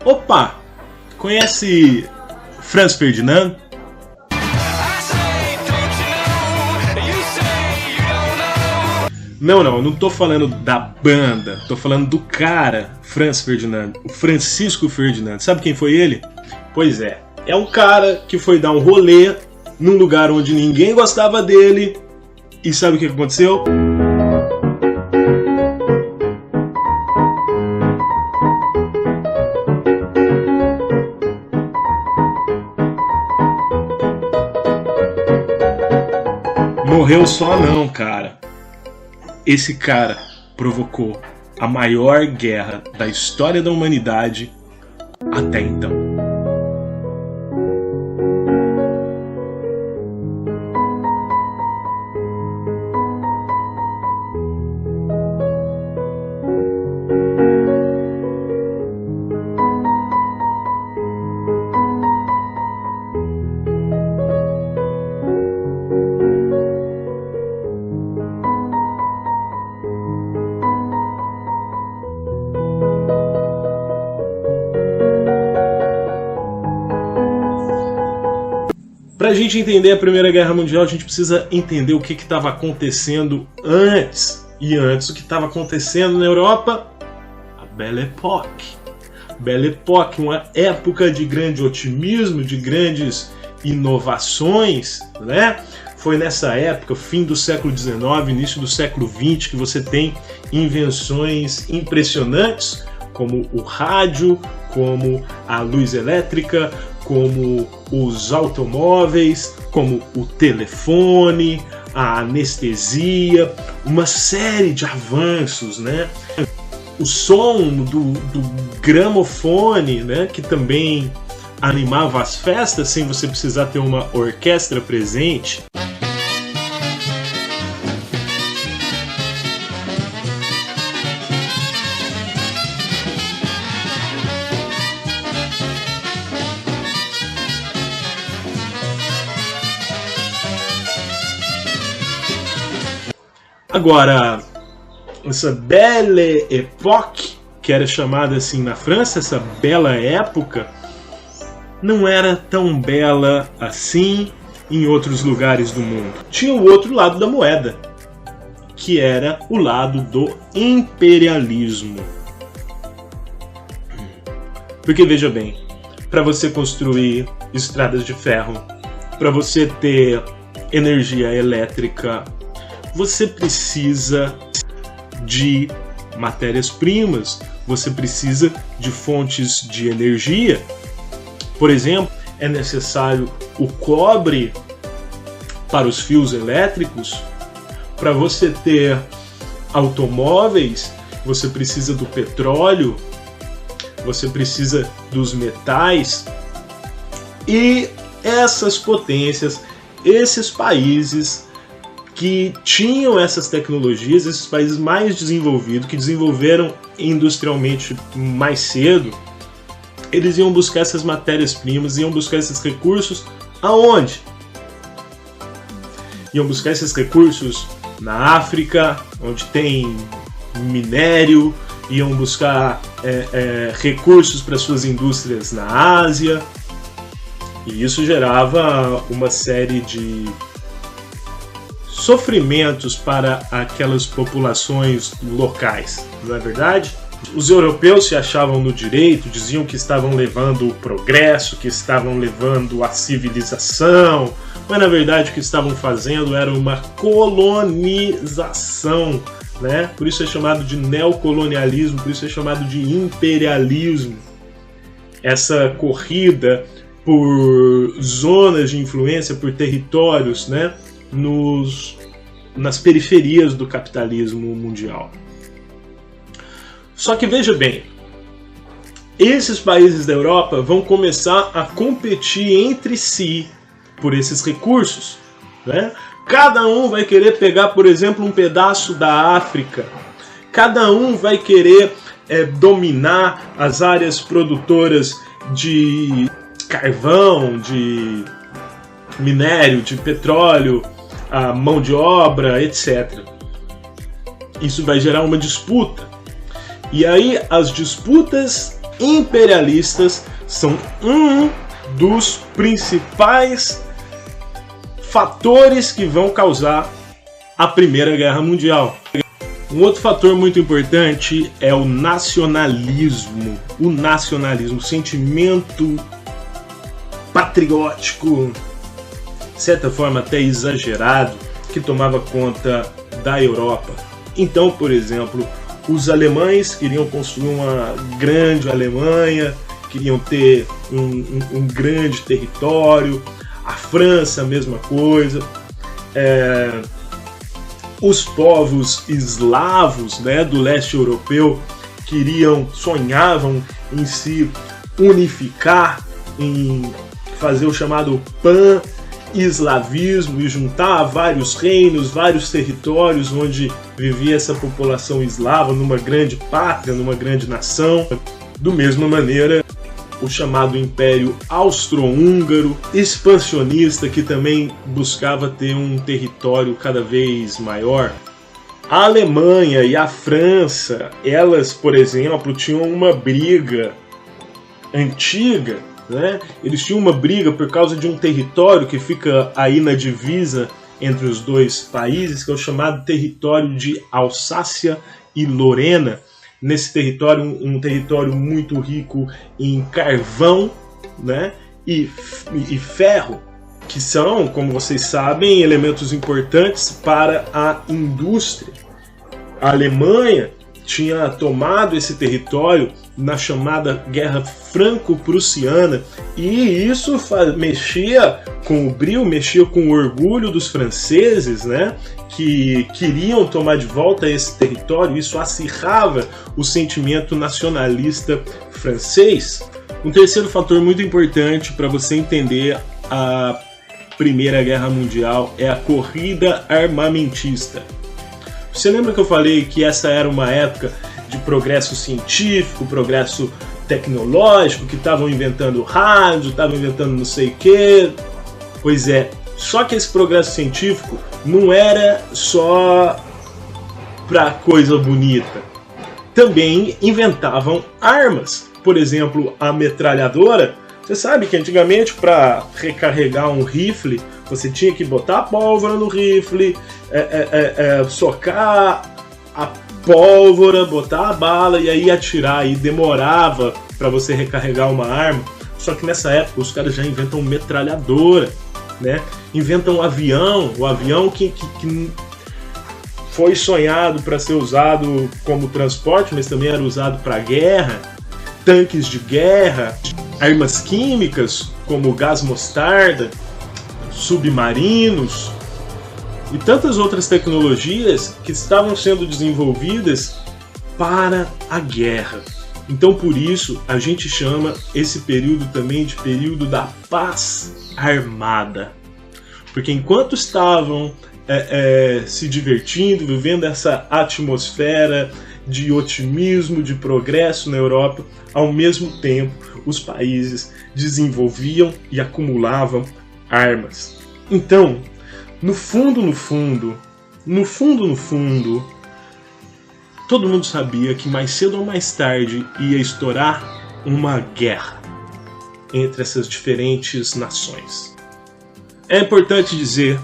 Opa, conhece Franz Ferdinand? Não tô falando da banda, tô falando do cara, Franz Ferdinand, o Francisco Ferdinand. Sabe quem foi ele? Pois é um cara que foi dar um rolê num lugar onde ninguém gostava dele, e sabe o que aconteceu? Morreu só não, cara. Esse cara provocou a maior guerra da história da humanidade até então. Para a gente entender a Primeira Guerra Mundial, a gente precisa entender o que estava acontecendo antes. E antes, o que estava acontecendo na Europa? A Belle Époque. Belle Époque, uma época de grande otimismo, de grandes inovações, né? Foi nessa época, fim do século XIX, início do século XX, que você tem invenções impressionantes, como o rádio, como a luz elétrica, como os automóveis, como o telefone, a anestesia, uma série de avanços, né? O som do gramofone, né? Que também animava as festas sem você precisar ter uma orquestra presente. Agora, essa Belle Époque, que era chamada assim na França, essa bela época, não era tão bela assim em outros lugares do mundo. Tinha o outro lado da moeda, que era o lado do imperialismo. Porque veja bem, para você construir estradas de ferro, para você ter energia elétrica, você precisa de matérias-primas, você precisa de fontes de energia. Por exemplo, é necessário o cobre para os fios elétricos. Para você ter automóveis, você precisa do petróleo, você precisa dos metais. E essas potências, esses países que tinham essas tecnologias, esses países mais desenvolvidos, que desenvolveram industrialmente mais cedo, eles iam buscar essas matérias-primas, iam buscar esses recursos aonde? Iam buscar esses recursos na África, onde tem minério, iam buscar recursos para suas indústrias na Ásia, e isso gerava uma série de sofrimentos para aquelas populações locais, não é verdade? Os europeus se achavam no direito, diziam que estavam levando o progresso, que estavam levando a civilização, mas na verdade o que estavam fazendo era uma colonização, né? Por isso é chamado de neocolonialismo, por isso é chamado de imperialismo. Essa corrida por zonas de influência, por territórios, né? Nas periferias do capitalismo mundial. Só que veja bem, esses países da Europa vão começar a competir entre si por esses recursos, né? Cada um vai querer pegar, por exemplo, um pedaço da África. Cada um vai querer dominar as áreas produtoras de carvão, de minério, de petróleo, a mão de obra, etc. Isso vai gerar uma disputa. E aí as disputas imperialistas são um dos principais fatores que vão causar a Primeira Guerra Mundial. Um outro fator muito importante é o nacionalismo. O nacionalismo, o sentimento patriótico, de certa forma até exagerado, que tomava conta da Europa. Então, por exemplo, os alemães queriam construir uma grande Alemanha, queriam ter um grande território. A França, a mesma coisa. Os povos eslavos, né, do leste europeu sonhavam em se unificar, em fazer o chamado pan-eslavismo e juntar vários reinos, vários territórios onde vivia essa população eslava numa grande pátria, numa grande nação. Do mesma maneira, o chamado Império Austro-Húngaro, expansionista, que também buscava ter um território cada vez maior. A Alemanha e a França, elas, por exemplo, tinham uma briga antiga, né? Eles tinham uma briga por causa de um território que fica aí na divisa entre os dois países, que é o chamado território de Alsácia e Lorena. Nesse território, um território muito rico em carvão, né, e ferro, que são, como vocês sabem, elementos importantes para a indústria. A Alemanha tinha tomado esse território na chamada Guerra Franco-Prussiana, e isso mexia com o brio, mexia com o orgulho dos franceses, né, que queriam tomar de volta esse território. Isso acirrava o sentimento nacionalista francês. Um terceiro fator muito importante para você entender a Primeira Guerra Mundial é a corrida armamentista. Você lembra que eu falei que essa era uma época de progresso científico, progresso tecnológico, que estavam inventando rádio, estavam inventando não sei o quê? Pois é, só que esse progresso científico não era só para coisa bonita. Também inventavam armas. Por exemplo, a metralhadora. Você sabe que antigamente, para recarregar um rifle, você tinha que botar a pólvora no rifle, socar a pólvora, botar a bala e aí atirar. E demorava para você recarregar uma arma. Só que nessa época os caras já inventam metralhadora, né? Inventam o avião que foi sonhado para ser usado como transporte, mas também era usado para guerra, tanques de guerra, armas químicas como gás mostarda, submarinos e tantas outras tecnologias que estavam sendo desenvolvidas para a guerra. Então, por isso, a gente chama esse período também de período da paz armada. Porque enquanto estavam se divertindo, vivendo essa atmosfera de otimismo, de progresso na Europa, ao mesmo tempo, os países desenvolviam e acumulavam armas. Então, no fundo, todo mundo sabia que mais cedo ou mais tarde ia estourar uma guerra entre essas diferentes nações. É importante dizer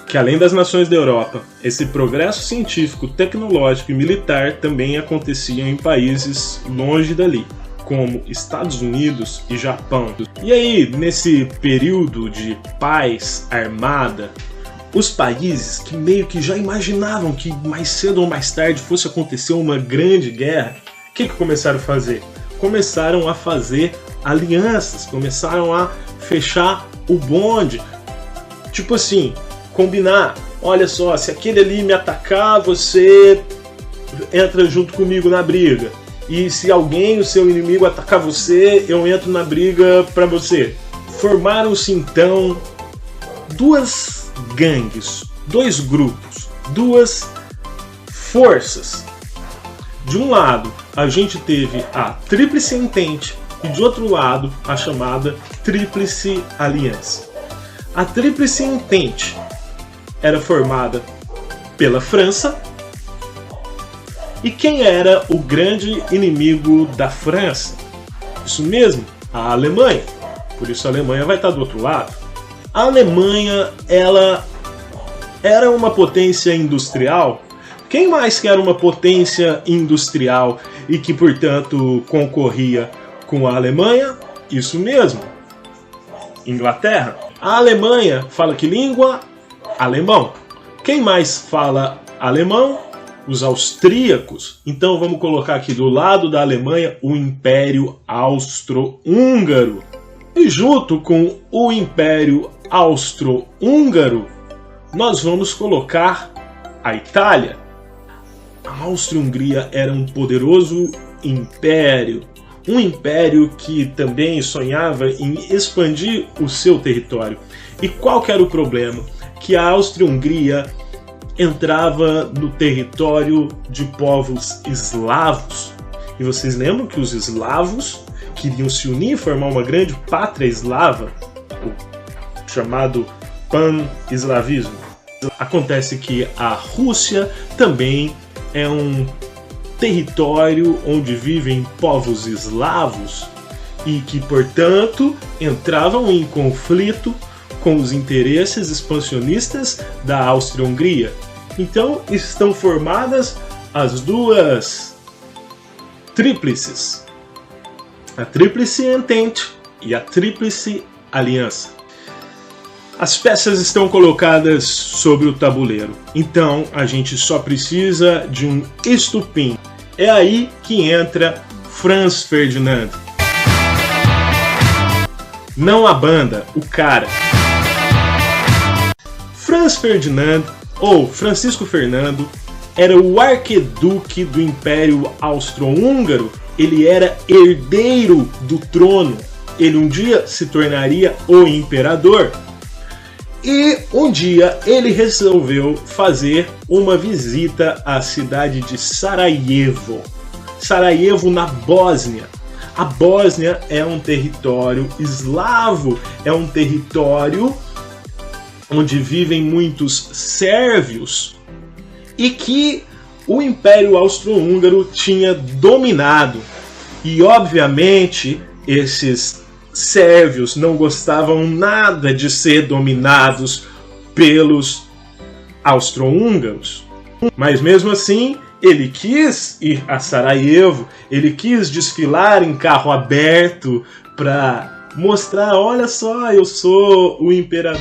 que, além das nações da Europa, esse progresso científico, tecnológico e militar também acontecia em países longe dali, como Estados Unidos e Japão. E aí, nesse período de paz armada, os países que meio que já imaginavam que mais cedo ou mais tarde fosse acontecer uma grande guerra, o que começaram a fazer? Começaram a fazer alianças, começaram a fechar o bonde. Tipo assim, combinar, olha só, se aquele ali me atacar, você entra junto comigo na briga. E se alguém, o seu inimigo, atacar você, eu entro na briga pra você. Formaram-se então duas gangues, dois grupos, duas forças. De um lado, a gente teve a Tríplice Entente e de outro lado, a chamada Tríplice Aliança. A Tríplice Entente era formada pela França, E quem era o grande inimigo da França? Isso mesmo, a Alemanha. Por isso a Alemanha vai estar do outro lado. A Alemanha, ela era uma potência industrial. Quem mais que era uma potência industrial e que, portanto, concorria com a Alemanha? Isso mesmo, Inglaterra. A Alemanha fala que língua? Alemão. Quem mais fala alemão? Os austríacos. Então vamos colocar aqui do lado da Alemanha o Império Austro-Húngaro. E junto com o Império Austro-Húngaro, nós vamos colocar a Itália. A Áustria-Hungria era um poderoso império. Um império que também sonhava em expandir o seu território. E qual que era o problema? Que a Áustria-Hungria entrava no território de povos eslavos. E vocês lembram que os eslavos queriam se unir e formar uma grande pátria eslava, o chamado pan-eslavismo. Acontece que a Rússia também é um território onde vivem povos eslavos e que, portanto, entravam em conflito com os interesses expansionistas da Áustria-Hungria. Então estão formadas as duas tríplices, a Tríplice Entente e a Tríplice Aliança. As peças estão colocadas sobre o tabuleiro, então a gente só precisa de um estupim. É aí que entra Franz Ferdinand. Não a banda, o cara. Franz Ferdinand, ou Francisco Fernando, era o arquiduque do Império Austro-Húngaro. Ele era herdeiro do trono. Ele um dia se tornaria o imperador. E um dia ele resolveu fazer uma visita à cidade de Sarajevo. Sarajevo, na Bósnia. A Bósnia é um território eslavo, é um território onde vivem muitos sérvios e que o Império Austro-Húngaro tinha dominado. E obviamente esses sérvios não gostavam nada de ser dominados pelos austro-húngaros. Mas mesmo assim, ele quis ir a Sarajevo, ele quis desfilar em carro aberto para mostrar, olha só, eu sou o imperador.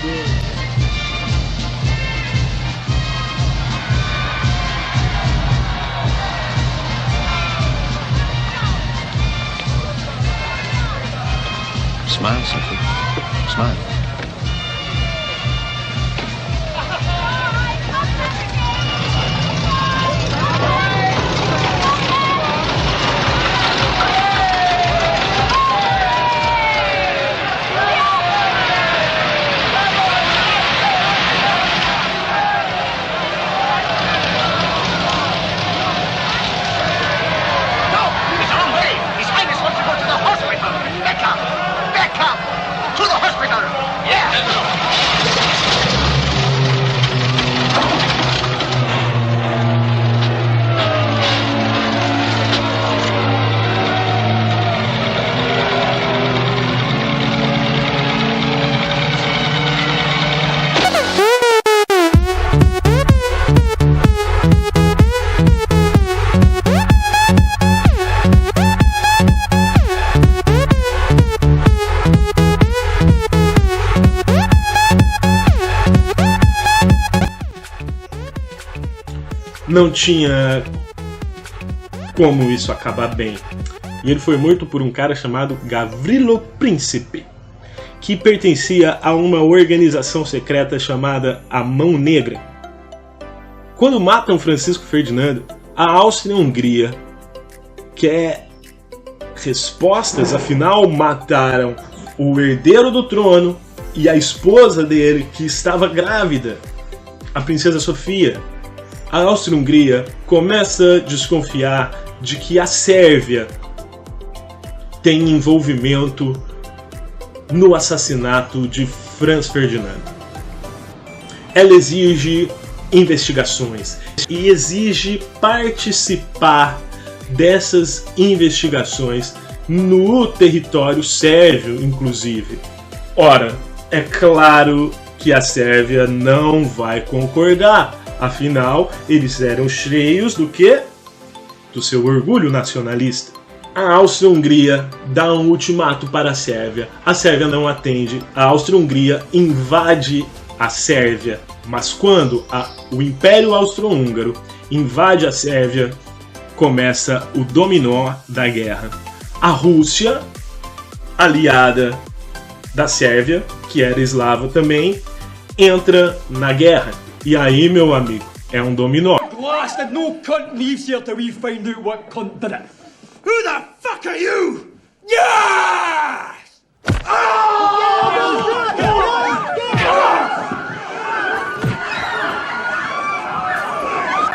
Smile, Sophie. Smile. Não tinha como isso acabar bem. E ele foi morto por um cara chamado Gavrilo Princip, que pertencia a uma organização secreta chamada a Mão Negra. Quando matam Francisco Ferdinando, a Áustria-Hungria quer respostas, afinal mataram o herdeiro do trono e a esposa dele, que estava grávida, a princesa Sofia. A Áustria-Hungria começa a desconfiar de que a Sérvia tem envolvimento no assassinato de Franz Ferdinand. Ela exige investigações e exige participar dessas investigações no território sérvio, inclusive. Ora, é claro que a Sérvia não vai concordar, afinal, eles eram cheios do quê? Do seu orgulho nacionalista. A Áustria-Hungria dá um ultimato para a Sérvia não atende, a Áustria-Hungria invade a Sérvia, mas quando o Império Austro-Húngaro invade a Sérvia, começa o dominó da guerra. A Rússia, aliada da Sérvia, que era eslava também, entra na guerra. E aí, meu amigo, é um dominó. Blasted, no cunt leaves here till we find out what cunt did it. Who the fuck are you? Yes!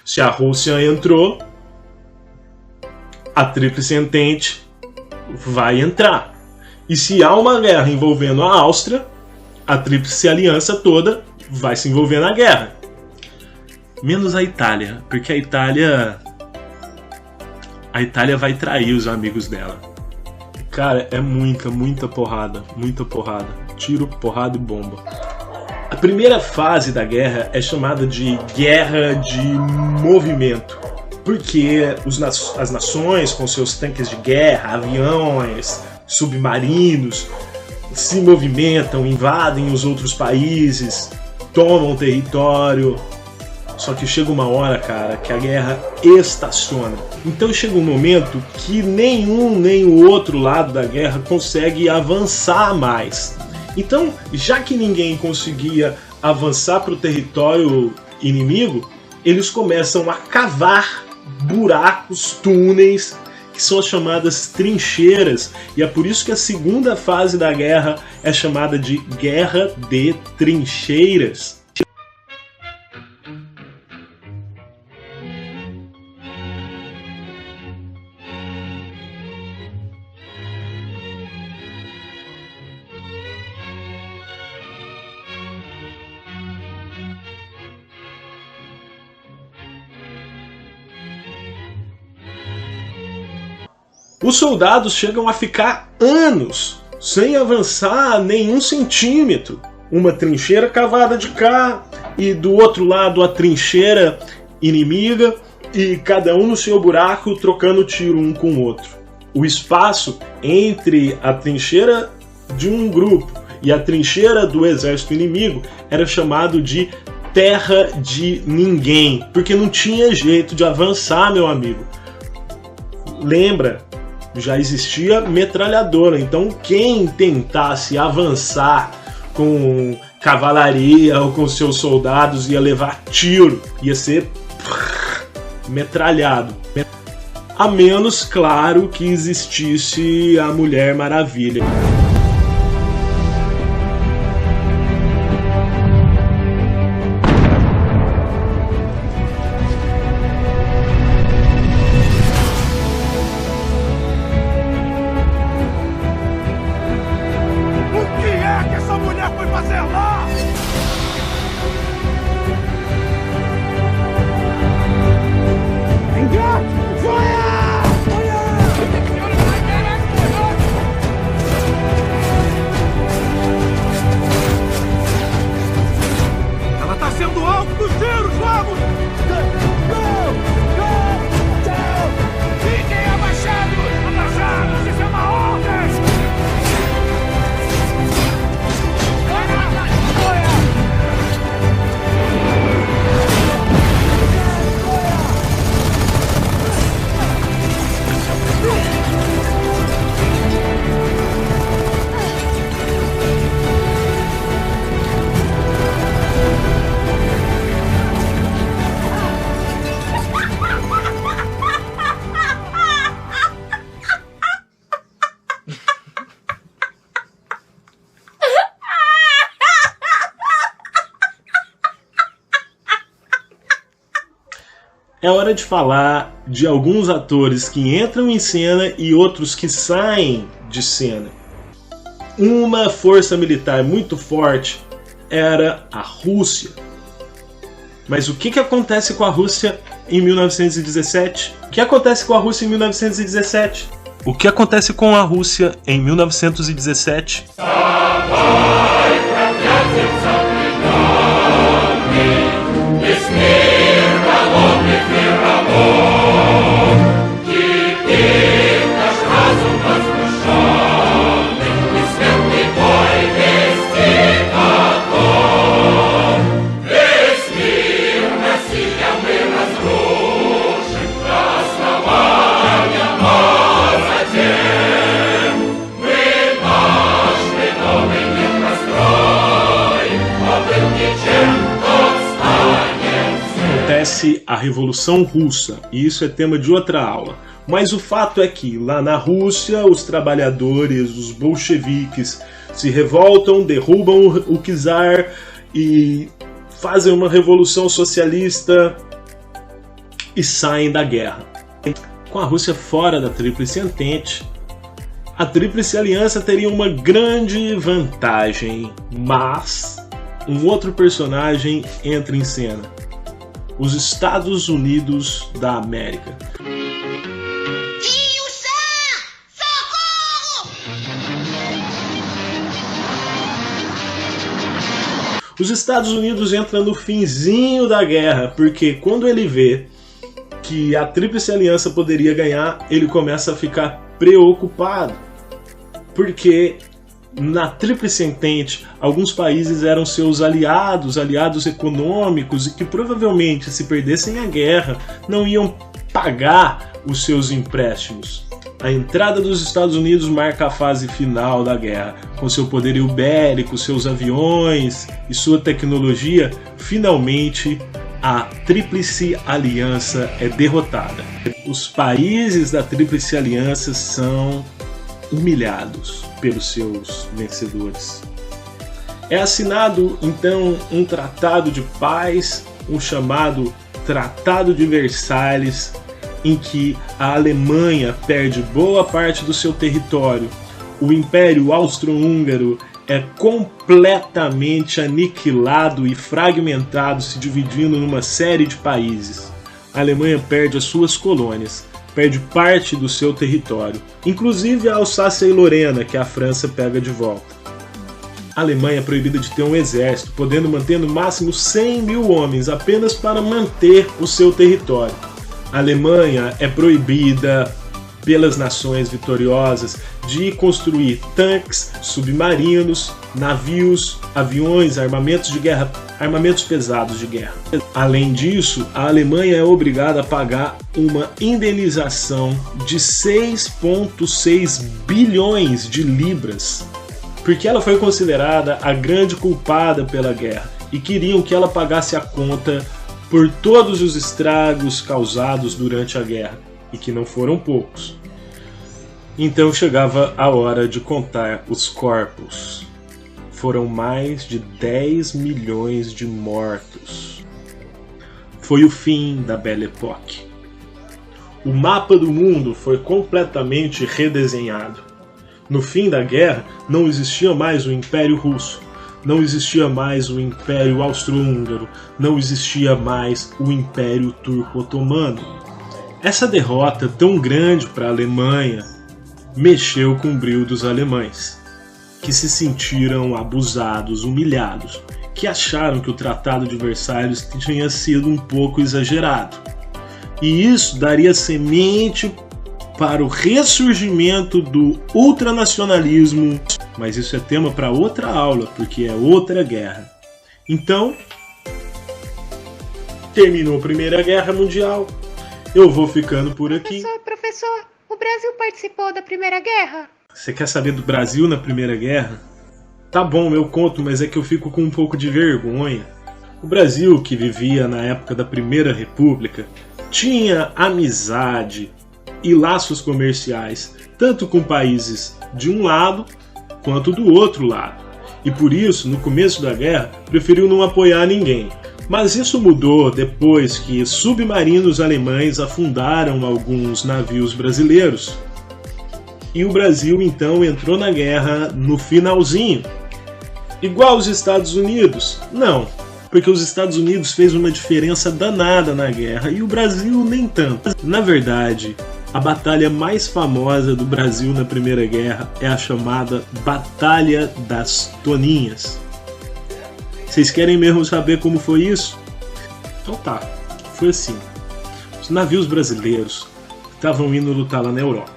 Se a Rússia entrou, a Tríplice Entente vai entrar. E se há uma guerra envolvendo a Áustria, a Tríplice Aliança toda vai se envolver na guerra. Menos a Itália, porque a Itália vai trair os amigos dela. Cara, é muita porrada, tiro, porrada e bomba. A primeira fase da guerra é chamada de guerra de movimento, porque as nações com seus tanques de guerra, aviões, submarinos, se movimentam, invadem os outros países, tomam território. Só que chega uma hora, cara, que a guerra estaciona. Então chega um momento que nenhum nem o outro lado da guerra consegue avançar mais. Então, já que ninguém conseguia avançar para o território inimigo, eles começam a cavar buracos, túneis, que são as chamadas trincheiras. E é por isso que a segunda fase da guerra é chamada de Guerra de Trincheiras. Os soldados chegam a ficar anos sem avançar nenhum centímetro. Uma trincheira cavada de cá e do outro lado a trincheira inimiga e cada um no seu buraco trocando tiro um com o outro. O espaço entre a trincheira de um grupo e a trincheira do exército inimigo era chamado de terra de ninguém, porque não tinha jeito de avançar, meu amigo. Lembra? Já existia metralhadora, então quem tentasse avançar com cavalaria ou com seus soldados ia levar tiro, ia ser metralhado. A menos, claro, que existisse a Mulher Maravilha. É hora de falar de alguns atores que entram em cena e outros que saem de cena. Uma força militar muito forte era a Rússia. Mas o que acontece com a Rússia em 1917? O que acontece com a Rússia em 1917? O que acontece com a Rússia em 1917? A Revolução Russa, e isso é tema de outra aula. Mas o fato é que lá na Rússia os trabalhadores, os bolcheviques, se revoltam, derrubam o czar e fazem uma revolução socialista e saem da guerra. Com a Rússia fora da Tríplice Entente, a Tríplice Aliança teria uma grande vantagem, mas um outro personagem entra em cena. Os Estados Unidos da América. Os Estados Unidos entram no finzinho da guerra, porque quando ele vê que a Tríplice Aliança poderia ganhar, ele começa a ficar preocupado. Porque na Tríplice Entente, alguns países eram seus aliados econômicos, e que provavelmente, se perdessem a guerra, não iam pagar os seus empréstimos. A entrada dos Estados Unidos marca a fase final da guerra. Com seu poderio bélico, seus aviões e sua tecnologia, finalmente a Tríplice Aliança é derrotada. Os países da Tríplice Aliança são humilhados pelos seus vencedores. É assinado então um tratado de paz, um chamado Tratado de Versalhes, em que a Alemanha perde boa parte do seu território. O Império Austro-Húngaro é completamente aniquilado e fragmentado, se dividindo numa série de países. A Alemanha perde as suas colônias, perde parte do seu território, inclusive a Alsácia e Lorena, que a França pega de volta. A Alemanha é proibida de ter um exército, podendo manter no máximo 100 mil homens, apenas para manter o seu território. A Alemanha é proibida pelas nações vitoriosas de construir tanques, submarinos, navios, aviões, armamentos de guerra, armamentos pesados de guerra. Além disso, a Alemanha é obrigada a pagar uma indenização de 6,6 bilhões de libras, porque ela foi considerada a grande culpada pela guerra e queriam que ela pagasse a conta por todos os estragos causados durante a guerra, e que não foram poucos. Então chegava a hora de contar os corpos. Foram mais de 10 milhões de mortos. Foi o fim da Belle Époque. O mapa do mundo foi completamente redesenhado. No fim da guerra, não existia mais o Império Russo, não existia mais o Império Austro-Húngaro, não existia mais o Império Turco-Otomano. Essa derrota tão grande para a Alemanha mexeu com o brio dos alemães, que se sentiram abusados, humilhados, que acharam que o Tratado de Versalhes tinha sido um pouco exagerado. E isso daria semente para o ressurgimento do ultranacionalismo, mas isso é tema para outra aula, porque é outra guerra. Então, terminou a Primeira Guerra Mundial, eu vou ficando por aqui. Professor, o Brasil participou da Primeira Guerra? Você quer saber do Brasil na Primeira Guerra? Tá bom, eu conto, mas é que eu fico com um pouco de vergonha. O Brasil, que vivia na época da Primeira República, tinha amizade e laços comerciais, tanto com países de um lado quanto do outro lado. E por isso, no começo da guerra, preferiu não apoiar ninguém. Mas isso mudou depois que submarinos alemães afundaram alguns navios brasileiros. E o Brasil então entrou na guerra no finalzinho. Igual os Estados Unidos? Não. porque os Estados Unidos fez uma diferença danada na guerra e o Brasil nem tanto. Na verdade, a batalha mais famosa do Brasil na Primeira Guerra é a chamada Batalha das Toninhas. Vocês querem mesmo saber como foi isso? Então tá, foi assim. Os navios brasileiros estavam indo lutar lá na Europa.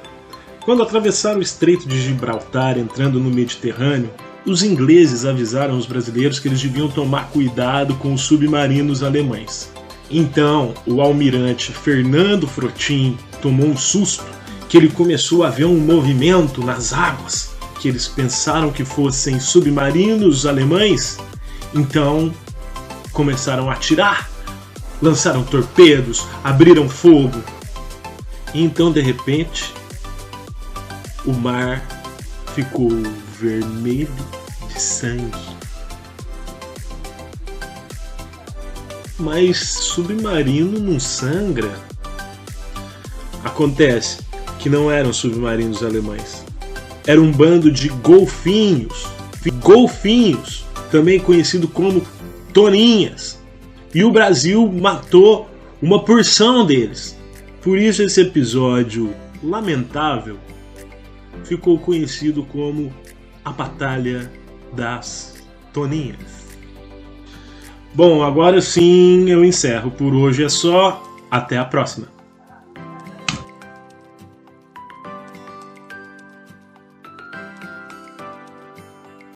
Quando atravessaram o Estreito de Gibraltar, entrando no Mediterrâneo, os ingleses avisaram os brasileiros que eles deviam tomar cuidado com os submarinos alemães. Então, o almirante Fernando Frotin tomou um susto, que ele começou a ver um movimento nas águas, que eles pensaram que fossem submarinos alemães. Então, começaram a atirar, lançaram torpedos, abriram fogo. E então, de repente, o mar ficou vermelho de sangue. Mas submarino não sangra? Acontece que não eram submarinos alemães. Era um bando de golfinhos. Golfinhos, também conhecido como toninhas. E o Brasil matou uma porção deles. Por isso esse episódio lamentável ficou conhecido como a Batalha das Toninhas. Bom, agora sim eu encerro. Por hoje é só. Até a próxima.